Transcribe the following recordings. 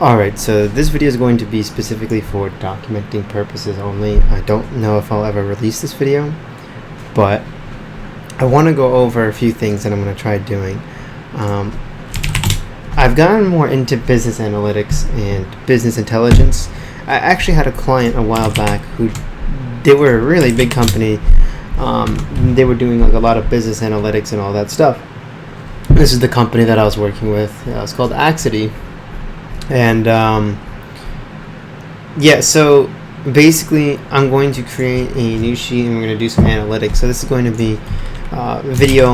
Alright, so this video is going to be specifically for documenting purposes only. I don't know if I'll ever release this video, but I want to go over a few things that I'm going to try doing. I've gotten more into business analytics and business intelligence. I actually had a client a while back who, they were a really big company. They were doing like a lot of business analytics and all that stuff. This is the company that I was working with. It's called Audit. And yeah, so basically I'm going to create a new sheet and we're going to do some analytics. So this is going to be video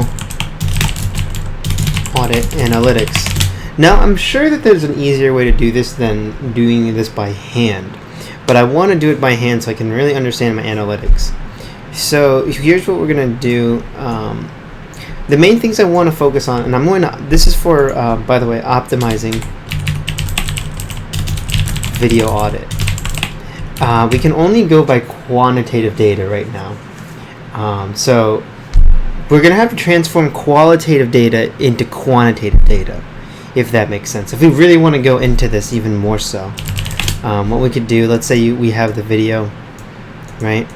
audit analytics. Now I'm sure that there's an easier way to do this than doing this by hand, but I want to do it by hand so I can really understand my analytics. So here's what we're going to do. The main things I want to focus on, and I'm going to, this is for by the way, optimizing video audit. We can only go by quantitative data right now. So we're going to have to transform qualitative data into quantitative data, if that makes sense. If we really want to go into this even more so, what we could do, let's say we have the video, right?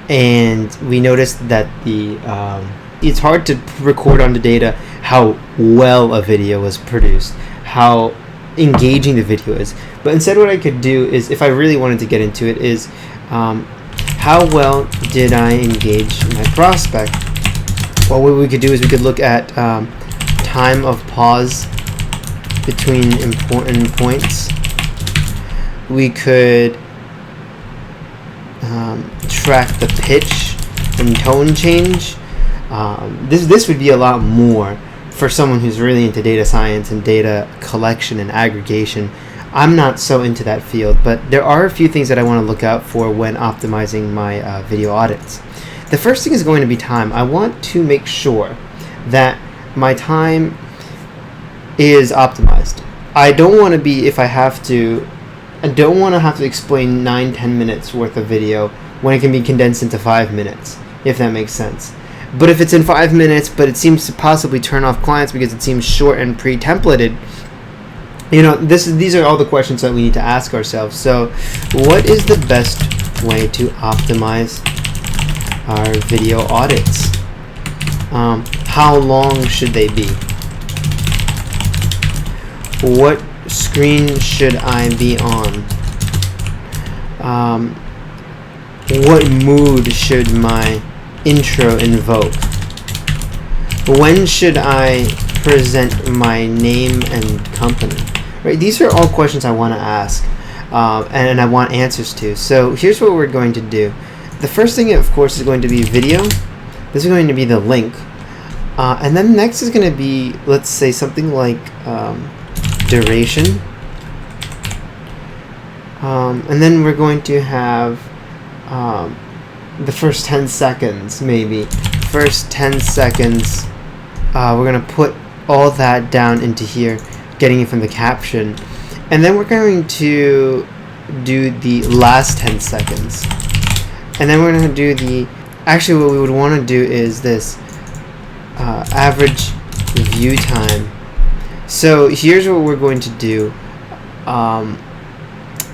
And we noticed that it's hard to record on the data how well a video was produced, how engaging the video is. But instead what I could do is, if I really wanted to get into it, is how well did I engage my prospect? Well, what we could do is we could look at time of pause between important points. We could track the pitch and tone change. This would be a lot more for someone who's really into data science and data collection and aggregation. I'm not so into that field, but there are a few things that I want to look out for when optimizing my video audits. The first thing is going to be time. I want to make sure that my time is optimized. I don't want to be, if I have to, I don't want to have to explain 9-10 minutes worth of video when it can be condensed into 5 minutes, if that makes sense. But if it's in 5 minutes, but it seems to possibly turn off clients because it seems short and pre-templated, you know, these are all the questions that we need to ask ourselves. So what is the best way to optimize our video audits? How long should they be? What screen should I be on? What mood should my intro invoke? When should I present my name and company? Right, these are all questions I want to ask, and I want answers to. So here's what we're going to do. The first thing, of course, is going to be video. This is going to be the link, and then next is going to be, let's say, something like duration, and then we're going to have the first 10 seconds, maybe. First 10 seconds, we're going to put all that down into here, getting it from the caption. And then we're going to do the last 10 seconds. And then we're going to do the, actually what we would want to do is this average view time. So here's what we're going to do. And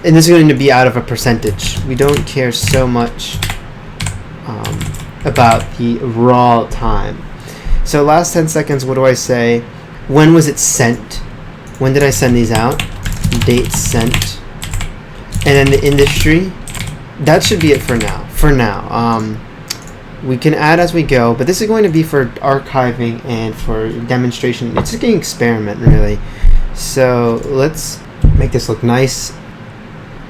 this is going to be out of a percentage. We don't care so much about the raw time. So last 10 seconds, what do I say? When was it sent? When did I send these out? Date sent. And then the industry. That should be it for now. We can add as we go, but this is going to be for archiving and for demonstration. It's just an experiment, really. So let's make this look nice.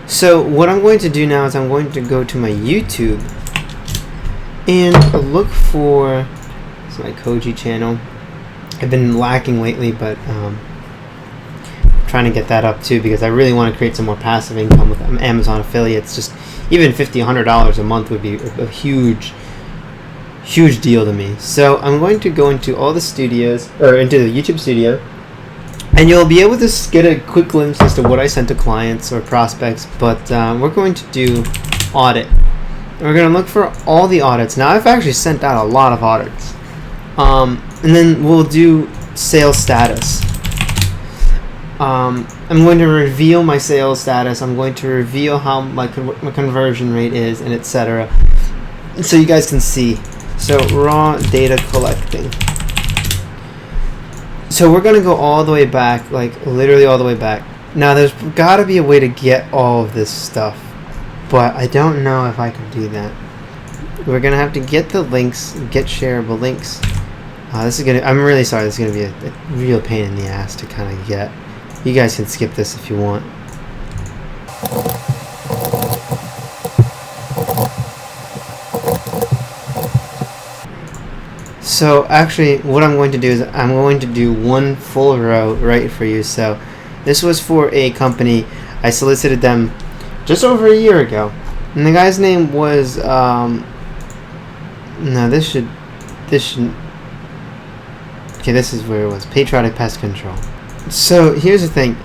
So what I'm going to do now is I'm going to go to my YouTube and look for, it's my Koji channel. I've been lacking lately, but trying to get that up too, because I really want to create some more passive income with Amazon affiliates. Just even $50, $100 a month would be a huge deal to me. So I'm going to go into all the studios, or into the YouTube studio, and you'll be able to get a quick glimpse as to what I sent to clients or prospects. But we're going to do audit. We're going to look for all the audits. Now I've actually sent out a lot of audits. And then we'll do sales status. I'm going to reveal my sales status. I'm going to reveal how my conversion rate is, and etc. So you guys can see. So raw data collecting. So we're gonna go all the way back, like literally all the way back. Now there's got to be a way to get all of this stuff, but I don't know if I can do that. We're gonna have to get the links, get shareable links. This is gonna. I'm really sorry. This is gonna be a real pain in the ass to kind of get. You guys can skip this if you want. So actually, what I'm going to do is I'm going to do one full row right for you. So this was for a company. I solicited them just over a year ago, and the guy's name was no. This should. Okay, this is where it was. Patriotic Pest Control. So here's the thing.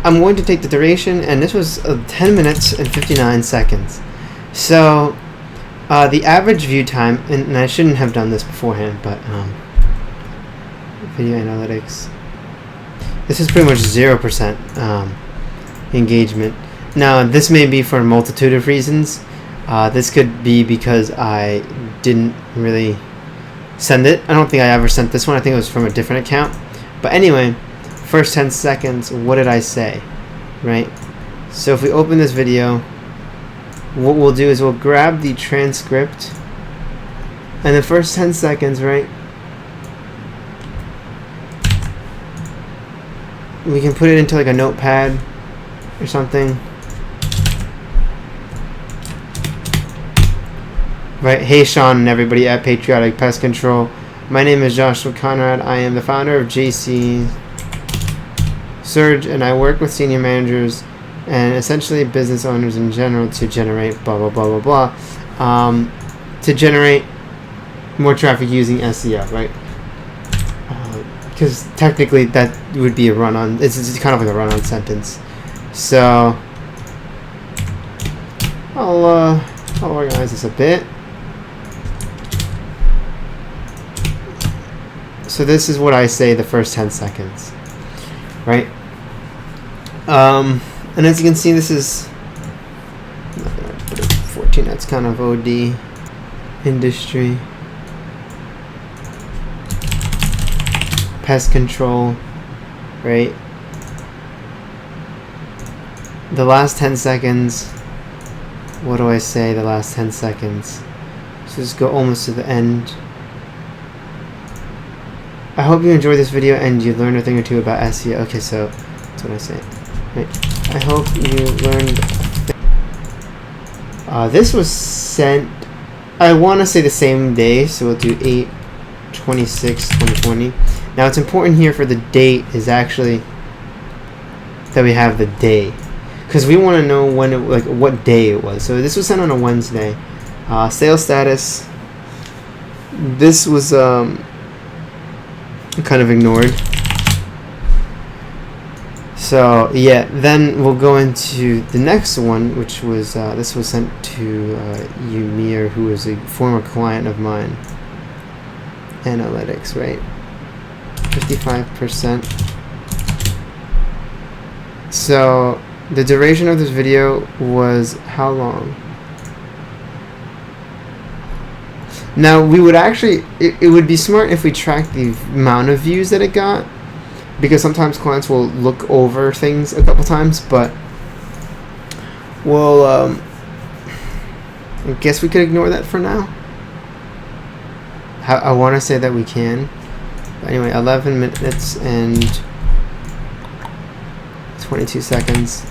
I'm going to take the duration, and this was 10 minutes and 59 seconds. So the average view time, and I shouldn't have done this beforehand, but video analytics. This is pretty much 0% engagement. Now this may be for a multitude of reasons. This could be because I didn't really send it. I don't think I ever sent this one. I think it was from a different account. But anyway, first 10 seconds, what did I say? Right? So if we open this video, what we'll do is we'll grab the transcript, and the first 10 seconds, right? We can put it into like a notepad or something. Right, hey Sean and everybody at Patriotic Pest Control. My name is Joshua Conrad. I am the founder of JC Surge, and I work with senior managers and essentially business owners in general to generate blah blah blah blah blah, to generate more traffic using SEO, right? Because technically that would be a run-on. It's kind of like a run-on sentence. So I'll organize this a bit. So this is what I say the first 10 seconds, right? And as you can see, this is, I'm not gonna put it 14, that's kind of OD industry. Pest control, right? The last 10 seconds, what do I say the last 10 seconds? So just go almost to the end. I hope you enjoyed this video and you learned a thing or two about SEO. Okay, so that's what I say. Right. I hope you learned. This was sent, I want to say the same day, so we'll do 8/26/2020. Now it's important here for the date is actually that we have the day, because we want to know when it, like what day it was. So this was sent on a Wednesday. Sales status. This was kind of ignored. So yeah, then we'll go into the next one, which was this was sent to Umir, who is a former client of mine. Analytics, right? 55%. So the duration of this video was how long? Now we would actually, it would be smart if we tracked the amount of views that it got, because sometimes clients will look over things a couple times, but we'll, I guess we could ignore that for now. I want to say that we can. But anyway, 11 minutes and 22 seconds.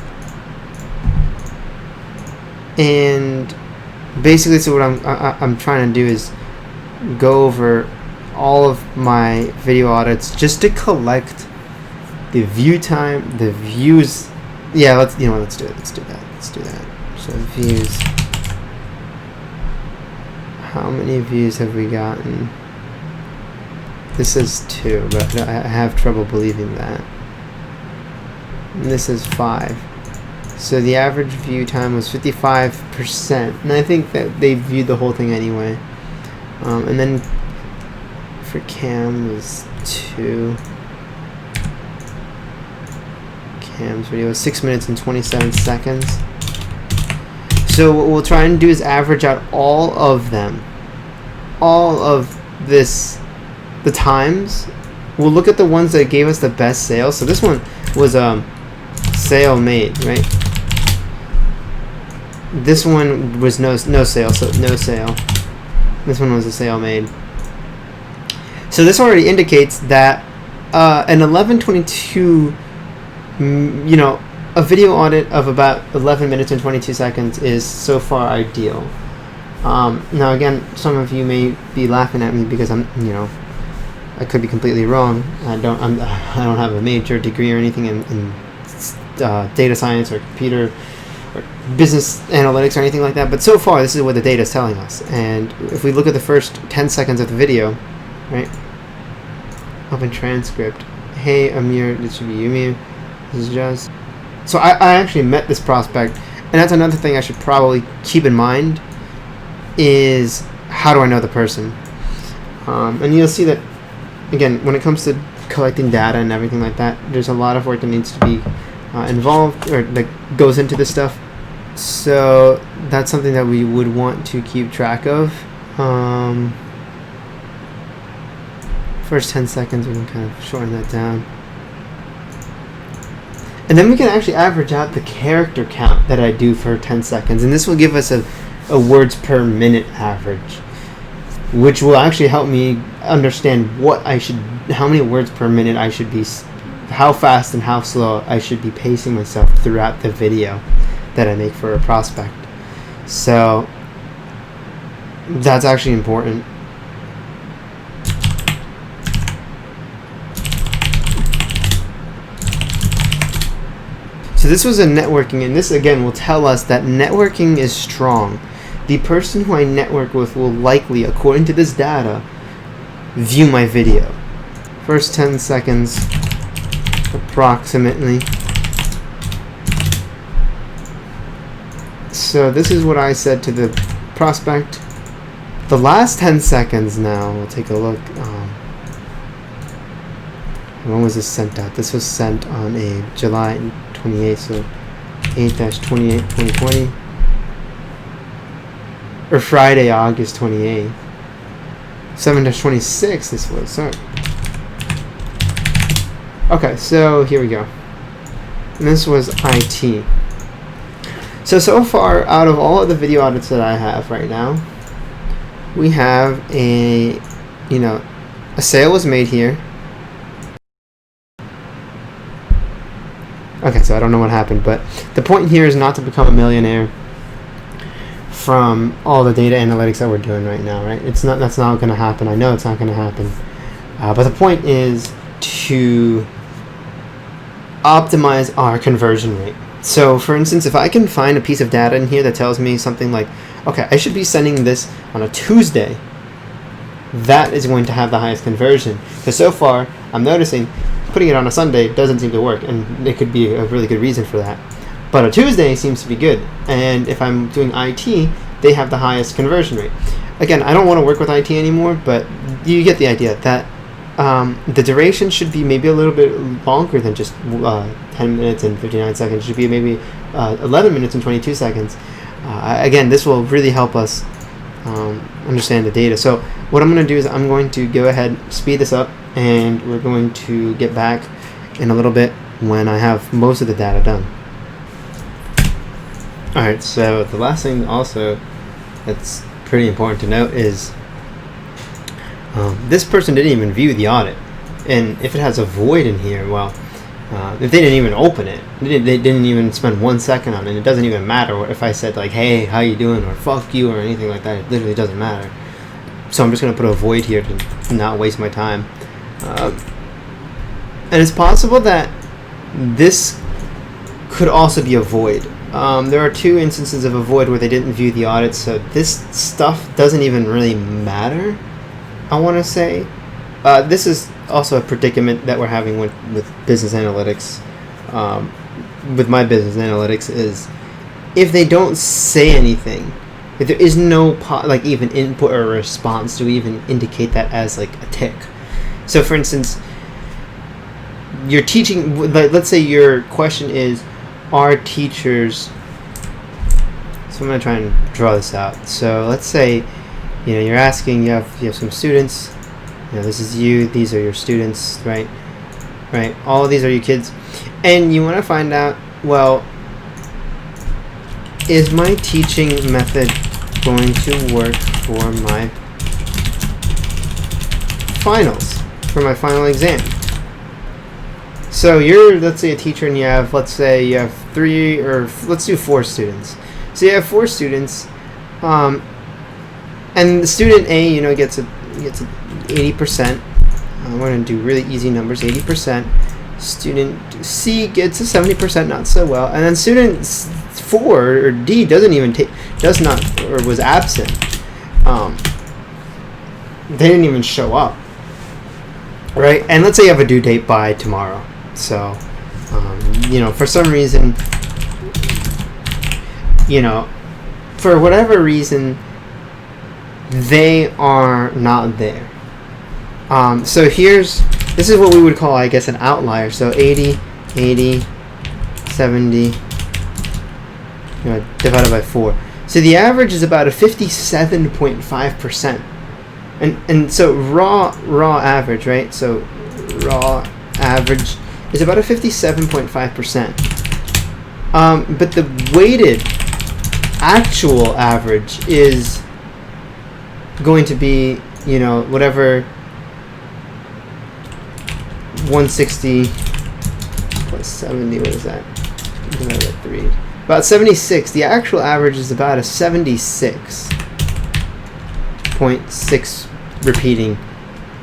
And basically, so what I'm trying to do is go over all of my video audits just to collect the view time, the views. Yeah, let's do it. Let's do that. So views. How many views have we gotten? This is 2, but I have trouble believing that. And this is 5. So the average view time was 55%, and I think that they viewed the whole thing anyway. And then for cam was 2. Ham's video is 6 minutes and 27 seconds. So what we'll try and do is average out all of them, all of the times. We'll look at the ones that gave us the best sales. So this one was sale made, right? This one was no sale, so no sale. This one was a sale made. So this already indicates that an 11:22, a video audit of about 11 minutes and 22 seconds is so far ideal. Now again, some of you may be laughing at me because I could be completely wrong. I don't have a major degree or anything in data science or computer or business analytics or anything like that. But so far, this is what the data is telling us. And if we look at the first 10 seconds of the video, right? Open transcript. Hey, Amir, this should be you, Amir. This is just. So I actually met this prospect, and that's another thing I should probably keep in mind is how do I know the person? And you'll see that, again, when it comes to collecting data and everything like that, there's a lot of work that needs to be involved or that goes into this stuff. So that's something that we would want to keep track of. First 10 seconds, we can kind of shorten that down. And then we can actually average out the character count that I do for 10 seconds. And this will give us a words per minute average, which will actually help me understand how many words per minute I should be, how fast and how slow I should be pacing myself throughout the video that I make for a prospect. So that's actually important. So this was a networking, and this again will tell us that networking is strong. The person who I network with will likely, according to this data, view my video. First 10 seconds, approximately. So this is what I said to the prospect. The last 10 seconds now, we'll take a look. When was this sent out? This was sent on a July 28th, so 8-28, 2020. Or Friday, August 28th. 7-26 this was, sorry. Okay, so here we go. And this was IT. So far, out of all of the video audits that I have right now, we have a sale was made here. Okay, so I don't know what happened, but the point here is not to become a millionaire from all the data analytics that we're doing right now, right? That's not going to happen. I know it's not going to happen. But the point is to optimize our conversion rate. So, for instance, if I can find a piece of data in here that tells me something like, okay, I should be sending this on a Tuesday, that is going to have the highest conversion. Because so far, I'm noticing putting it on a Sunday doesn't seem to work, and it could be a really good reason for that. But a Tuesday seems to be good, and if I'm doing IT, they have the highest conversion rate. Again, I don't want to work with IT anymore, but you get the idea that the duration should be maybe a little bit longer than just 10 minutes and 59 seconds. It should be maybe 11 minutes and 22 seconds. Again, this will really help us understand the data. So what I'm going to do is I'm going to go ahead, speed this up, and we're going to get back in a little bit when I have most of the data done. Alright, so the last thing also that's pretty important to note is this person didn't even view the audit. And if it has a void in here, well, if they didn't even open it, they didn't even spend 1 second on it, it doesn't even matter if I said like, hey, how you doing, or fuck you, or anything like that. It literally doesn't matter. So I'm just going to put a void here to not waste my time. And it's possible that this could also be a void. There are 2 instances of a void where they didn't view the audit, so this stuff doesn't even really matter, I want to say. This is also a predicament that we're having with business analytics. With my business analytics is if they don't say anything, if there is no even input or response to even indicate that as like a tick. So for instance, you're teaching, let's say your question is, are teachers, so I'm going to try and draw this out. So let's say, you're asking, you have some students, this is you, these are your students, right? All of these are your kids, and you want to find out, well, is my teaching method going to work for my finals, for my final exam? So you're, let's say, a teacher, and let's say you have 3, or let's do 4 students. So you have 4 students, and the student A, gets a 80%. We're going to do really easy numbers, 80%. Student C gets a 70%, not so well. And then student 4, or D, was absent. They didn't even show up, right? And let's say you have a due date by tomorrow. So, for some reason, for whatever reason, they are not there. So this is what we would call, I guess, an outlier. So 80, 70, divided by 4. So the average is about a 57.5%. And so raw average, right? So raw average is about a 57.5%. But the weighted actual average is going to be, whatever 160 plus 70, what is that? Divided by 3. About 76. The actual average is about a 76.6 repeating,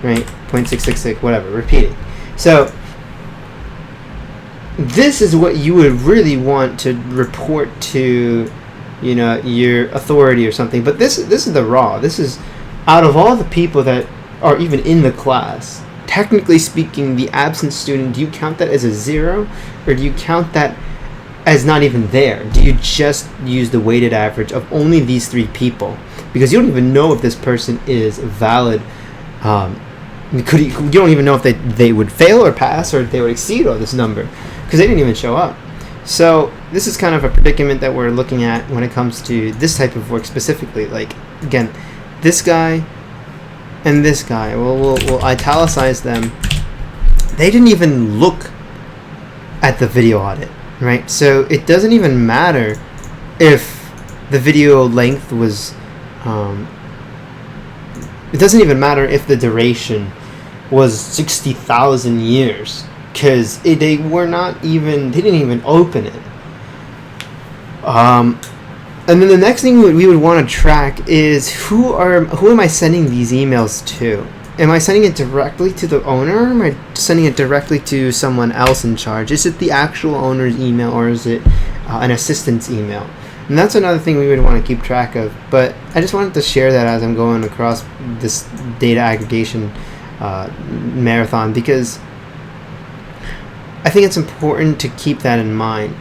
right? 0.666, whatever, repeating. So this is what you would really want to report to, your authority or something. But this is the raw. This is out of all the people that are even in the class. Technically speaking, the absent student, do you count that as a 0, or do you count that as not even there? Do you just use the weighted average of only these 3 people? Because you don't even know if this person is valid. You don't even know if they would fail or pass, or if they would exceed all this number, because they didn't even show up. So this is kind of a predicament that we're looking at when it comes to this type of work specifically. Like, again, this guy and this guy, we'll italicize them. They didn't even look at the video audit, right? So it doesn't even matter if the video length was, it doesn't even matter if the duration was 60,000 years, because they didn't even open it. And then the next thing we would want to track is who am I sending these emails to? Am I sending it directly to the owner, or am I sending it directly to someone else in charge? Is it the actual owner's email, or is it an assistant's email? And that's another thing we would want to keep track of. But I just wanted to share that as I'm going across this data aggregation marathon, because I think it's important to keep that in mind.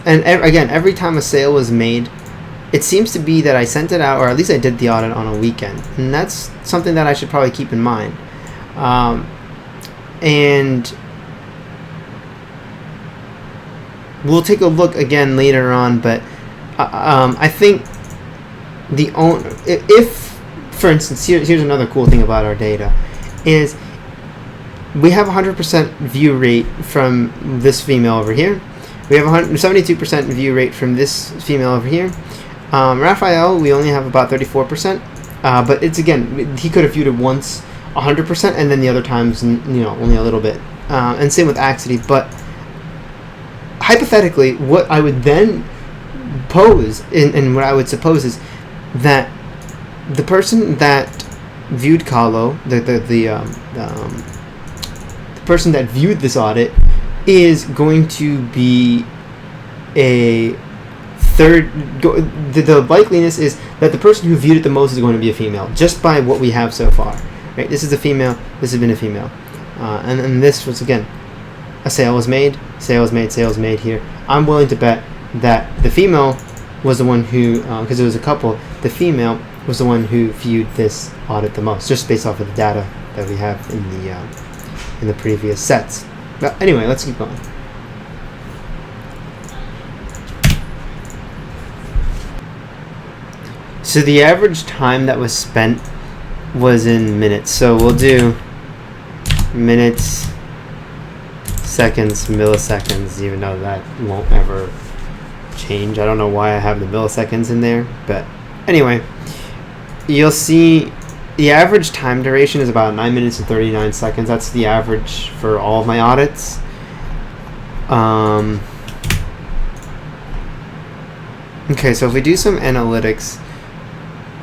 And again, every time a sale was made, it seems to be that I sent it out, or at least I did the audit on a weekend. And that's something that I should probably keep in mind. And we'll take a look again later on, but I think if, for instance, here's another cool thing about our data, is we have 100% view rate from this female over here. We have 72% view rate from this female over here. Raphael, we only have about 34%, but it's, again, he could have viewed it once 100%, and then the other times, only a little bit. And same with Axity. But hypothetically, what I would then pose, and what I would suppose, is that the person that viewed Kahlo, the person that viewed this audit, is going to be a third. The likeliness is that the person who viewed it the most is going to be a female, just by what we have so far. Right? This is a female. This has been a female, and this was, again, a sale was made. Sales made here. I'm willing to bet that the female was the one who, because it was a couple, the female was the one who viewed this audit the most, just based off of the data that we have in the previous sets. But anyway, let's keep going. So the average time that was spent was in minutes. So we'll do minutes, seconds, milliseconds, even though that won't ever change. I don't know why I have the milliseconds in there, but anyway, you'll see the average time duration is about 9 minutes and 39 seconds. That's the average for all of my audits. Okay, so if we do some analytics,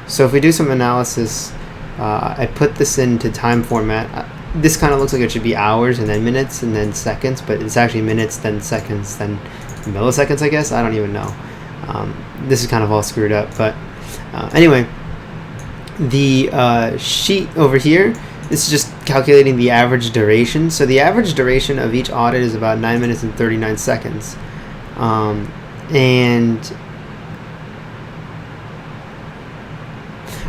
so if we do some analysis, I put this into time format. This kind of looks like it should be hours and then minutes and then seconds, but it's actually minutes, then seconds, then milliseconds, I guess. I don't even know. This is kind of all screwed up, but anyway, the sheet over here, this is just calculating the average duration. So the average duration of each audit is about 9 minutes and 39 seconds. And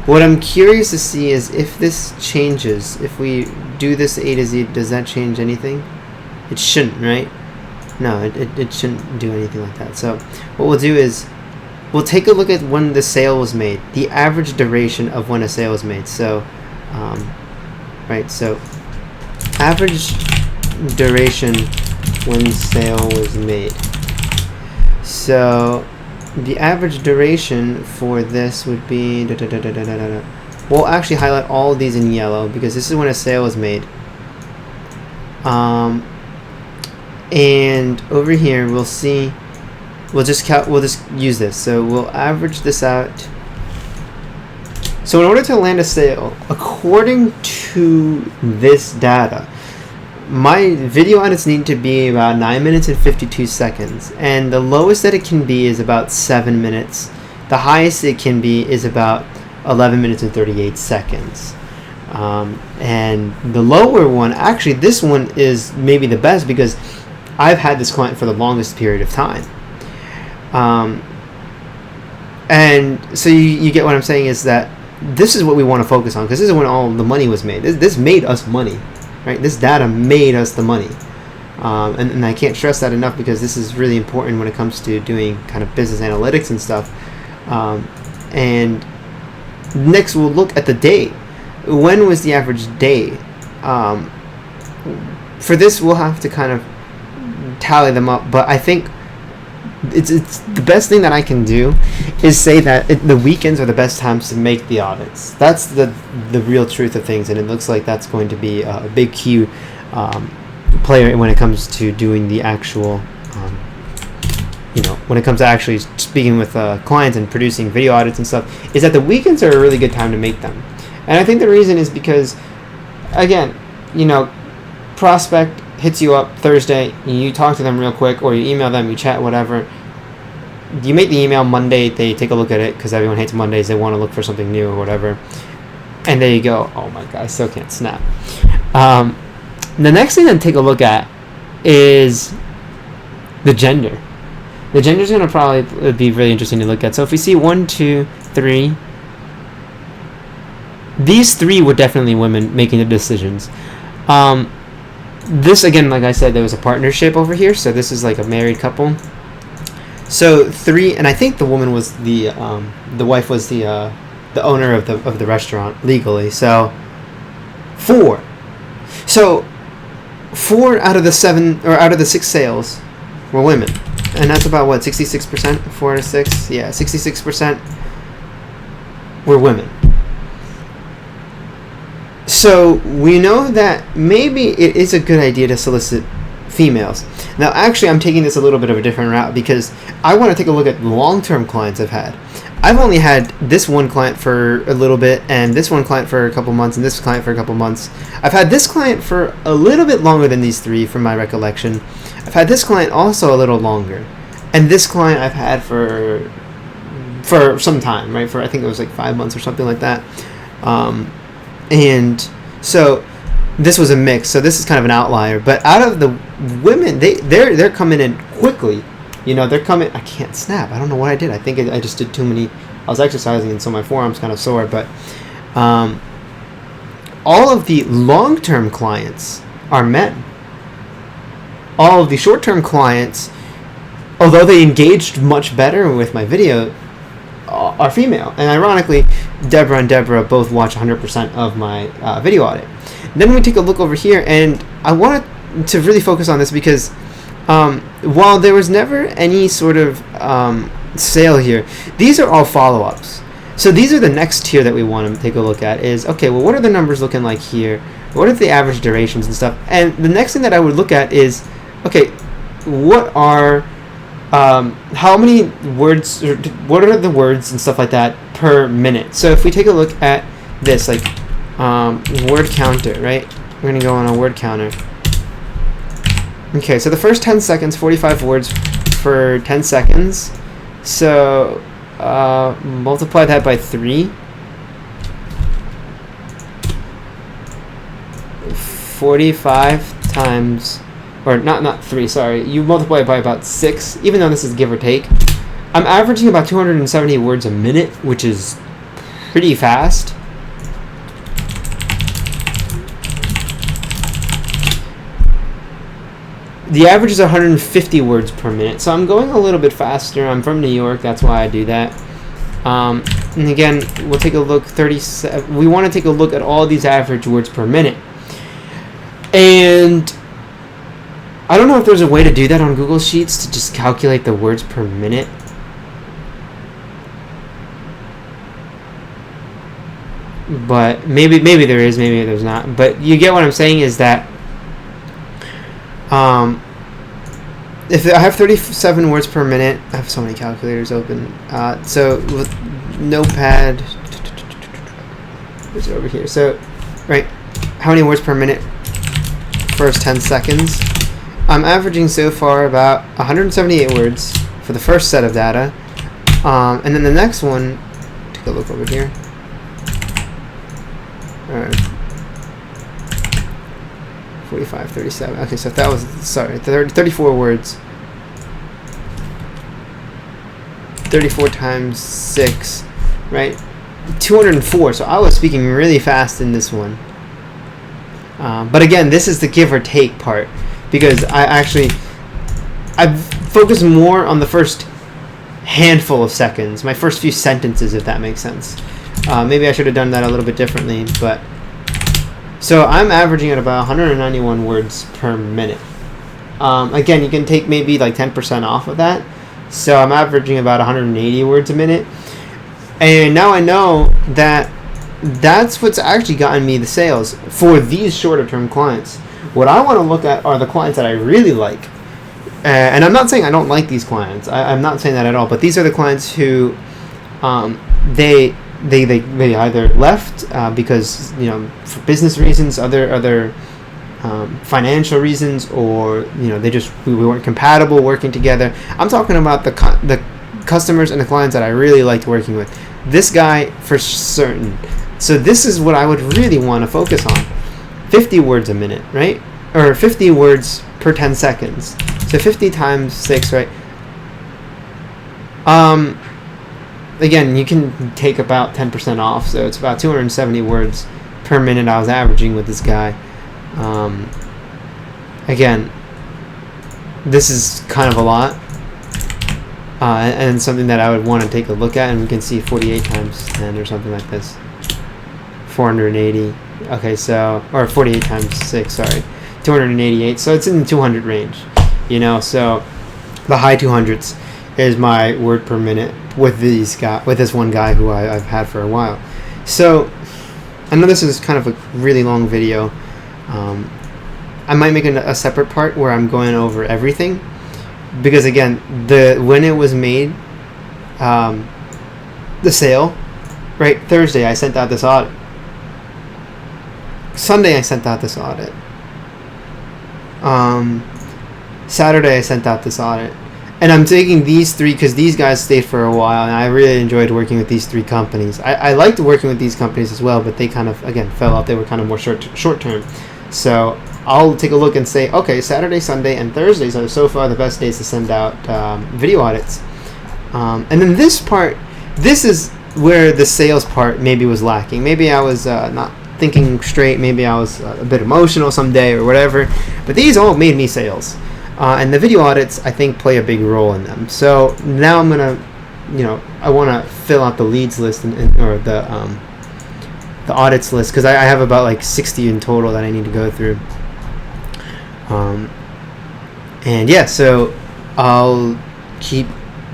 what I'm curious to see is if this changes. If we do this A to Z, does that change anything? It shouldn't, right? No, it shouldn't do anything like that. So what we'll do is we'll take a look at when the sale was made, the average duration of when a sale was made. So, right, so average duration when sale was made. So the average duration for this would be, we'll actually highlight all of these in yellow because this is when a sale was made. And over here we'll see, we'll just use this. So we'll average this out. So in order to land a sale, according to this data, my video audits need to be about 9 minutes and 52 seconds, and the lowest that it can be is about 7 minutes. The highest it can be is about 11 minutes and 38 seconds. And the lower one, actually this one is maybe the best because I've had this client for the longest period of time. And so you get what I'm saying is that this is what we want to focus on because this is when all the money was made. This made us money. Right, this data made us the money, and I can't stress that enough because this is really important when it comes to doing kind of business analytics and stuff. And next we'll look at the day. When was the average day? For this we'll have to kind of tally them up, but I think it's the best thing that I can do is say that the weekends are the best times to make the audits. That's the real truth of things, and it looks like that's going to be a big key player when it comes to doing the actual, when it comes to actually speaking with clients and producing video audits and stuff, is that the weekends are a really good time to make them. And I think the reason is because, again, prospect hits you up Thursday, you talk to them real quick, or you email them, you chat, whatever. You make the email Monday, they take a look at it because everyone hates Mondays, they want to look for something new or whatever. And there you go. Oh my god, I still can't snap. The next thing to take a look at is the gender. The gender is going to probably be really interesting to look at. So if we see 1, 2, 3, these 3 were definitely women making the decisions. This, again, like I said, there was a partnership over here, so this is like a married couple. So 3, and I think the woman was the wife was the owner of the restaurant legally. So 4. So 4 out of the 7 or out of the 6 sales were women, and that's about what, 66%. 4 out of 6, yeah, 66% were women. So we know that maybe it is a good idea to solicit females. Now, actually, I'm taking this a little bit of a different route because I want to take a look at long-term clients I've had. I've only had this one client for a little bit, and this one client for a couple months, and this client for a couple months. I've had this client for a little bit longer than these 3 from my recollection. I've had this client also a little longer, and this client I've had for some time, right? For I think it was like 5 months or something like that. And so this was a mix. So this is kind of an outlier. But out of the women, they're coming in quickly. They're coming. I can't snap. I don't know what I did. I think I just did too many. I was exercising, and so my forearm's kind of sore. But all of the long-term clients are men. All of the short-term clients, although they engaged much better with my video, are female. And ironically, Deborah and Deborah both watch 100% of my video audit. Then we take a look over here, and I wanted to really focus on this because while there was never any sort of sale here, these are all follow-ups. So these are the next tier that we want to take a look at is, okay, well, what are the numbers looking like here? What are the average durations and stuff? And the next thing that I would look at is, okay, what are how many words, or what are the words and stuff like that per minute? So if we take a look at this, like word counter, right? We're going to go on a word counter. Okay, so the first 10 seconds, 45 words for 10 seconds. So multiply that by 3. 45 times, or not 3, sorry. You multiply it by about 6, even though this is give or take. I'm averaging about 270 words a minute, which is pretty fast. The average is 150 words per minute, so I'm going a little bit faster. I'm from New York, that's why I do that. And again, we'll take a look. 37. We want to take a look at all these average words per minute. And I don't know if there's a way to do that on Google Sheets to just calculate the words per minute. But maybe there is, maybe there's not. But you get what I'm saying is that if I have 37 words per minute, I have so many calculators open. So with Notepad, where's it over here? So, right, how many words per minute? First 10 seconds. I'm averaging so far about 178 words for the first set of data. And then the next one, take a look over here. Alright. 45, 37. Okay, so that was, sorry, 34 words. 34 times 6, right? 204. So I was speaking really fast in this one. But again, this is the give or take part, because I focus more on the first handful of seconds, my first few sentences, if that makes sense. Maybe I should have done that a little bit differently, but so I'm averaging at about 191 words per minute. Again, you can take maybe like 10% off of that, so I'm averaging about 180 words a minute. And now I know that that's what's actually gotten me the sales for these shorter term clients. What I want to look at are the clients that I really like. And I'm not saying I don't like these clients. I'm not saying that at all. But these are the clients who they either left because, you know, for business reasons, other financial reasons, or, you know, we weren't compatible working together. I'm talking about the customers and the clients that I really liked working with. This guy for certain. So this is what I would really want to focus on. 50 words a minute, right? Or 50 words per 10 seconds. So 50 times 6, right? Again, you can take about 10% off, so it's about 270 words per minute I was averaging with this guy. Again, this is kind of a lot, and something that I would want to take a look at, and we can see 48 times 10 or something like this. 480. Okay, so, or 48 times 6, sorry. 288. So it's in the 200 range, you know, so the high 200s is my word per minute with this one guy who I've had for a while. So I know this is kind of a really long video. I might make a separate part where I'm going over everything, because again, when it was made, the sale, right? Thursday I sent out this audit. Sunday I sent out this audit. Saturday I sent out this audit. And I'm taking these three because these guys stayed for a while, and I really enjoyed working with these three companies. I liked working with these companies as well, but they kind of, again, fell out. They were kind of more short term. So I'll take a look and say, okay, Saturday, Sunday, and Thursdays are so far the best days to send out video audits. And then this part, this is where the sales part maybe was lacking. Maybe I was not thinking straight. Maybe I was a bit emotional someday or whatever. But these all made me sales. And the video audits, I think, play a big role in them. So now I'm going to, I want to fill out the leads list or the audits list, because I have about like 60 in total that I need to go through. And yeah, so I'll keep,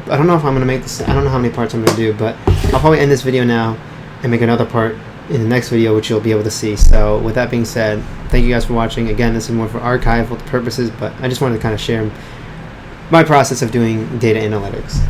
I don't know if I'm going to make this, I don't know how many parts I'm going to do, but I'll probably end this video now and make another part in the next video, which you'll be able to see. So with that being said, thank you guys for watching. Again, this is more for archival purposes, but I just wanted to kind of share my process of doing data analytics.